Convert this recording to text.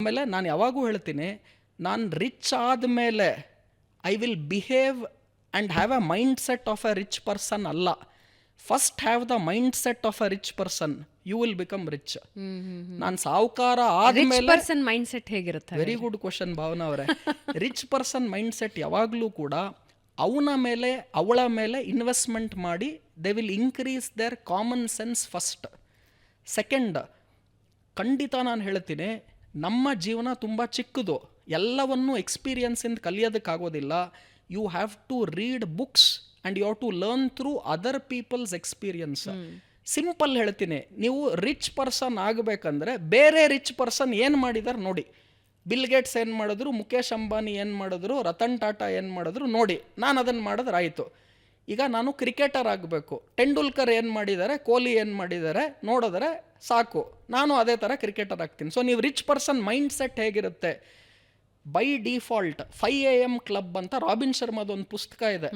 ಆಮೇಲೆ ನಾನು ಯಾವಾಗೂ ಹೇಳ್ತೀನಿ, ನಾನು ರಿಚ್ ಆದಮೇಲೆ I will behave and have a mindset of a rich person ಅಲ್ಲ. First have the mindset of a rich person, you will become rich. ನಾನು ಸಾಹುಕಾರ ಆದಮೇಲೆ ಪರ್ಸನ್ ಮೈಂಡ್ ಸೆಟ್ ಹೇಗಿರುತ್ತೆ? ವೆರಿ ಗುಡ್ ಕ್ವಶನ್ ಭಾವನಾ ಅವರೇ. Rich person mind set ಯಾವಾಗಲೂ ಕೂಡ ಅವನ ಮೇಲೆ ಅವಳ ಮೇಲೆ ಇನ್ವೆಸ್ಟ್ಮೆಂಟ್ ಮಾಡಿ they will increase their common sense first. Second, ಖಂಡಿತ ನಾನು ಹೇಳ್ತೀನಿ, ನಮ್ಮ ಜೀವನ ತುಂಬ ಚಿಕ್ಕದು, ಎಲ್ಲವನ್ನೂ ಎಕ್ಸ್ಪೀರಿಯನ್ಸಿಂದ ಕಲಿಯೋದಕ್ಕಾಗೋದಿಲ್ಲ. You have to read books and you have to learn through other people's experience. Simple ಹೇಳ್ತೀನಿ, ನೀವು ರಿಚ್ ಪರ್ಸನ್ ಆಗಬೇಕಂದ್ರೆ ಬೇರೆ ರಿಚ್ ಪರ್ಸನ್ ಏನು ಮಾಡಿದಾರೆ ನೋಡಿ. ಬಿಲ್ ಗೇಟ್ಸ್ ಏನು ಮಾಡಿದ್ರು, ಮುಖೇಶ್ ಅಂಬಾನಿ ಏನು ಮಾಡಿದ್ರು, ರತನ್ ಟಾಟಾ ಏನು ಮಾಡಿದ್ರು ನೋಡಿ. ನಾನು ಅದನ್ನು ಮಾಡಿದ್ರೆ ಆಯಿತು. ಈಗ ನಾನು ಕ್ರಿಕೆಟರ್ ಆಗಬೇಕು, ತೆಂಡೂಲ್ಕರ್ ಏನು ಮಾಡಿದ್ದಾರೆ, ಕೊಹ್ಲಿ ಏನು ಮಾಡಿದ್ದಾರೆ ನೋಡಿದ್ರೆ ಸಾಕು, ನಾನು ಅದೇ ಥರ ಕ್ರಿಕೆಟರ್ ಆಗ್ತೀನಿ. ಸೊ ನೀವು ರಿಚ್ ಪರ್ಸನ್ ಮೈಂಡ್ ಸೆಟ್ ಹೇಗಿರುತ್ತೆ, ಬೈ ಡಿಫಾಲ್ಟ್ 5 AM ಕ್ಲಬ್ ಅಂತ ರಾಬಿನ್ ಶರ್ಮಾದ ಒಂದು ಪುಸ್ತಕ ಇದೆ.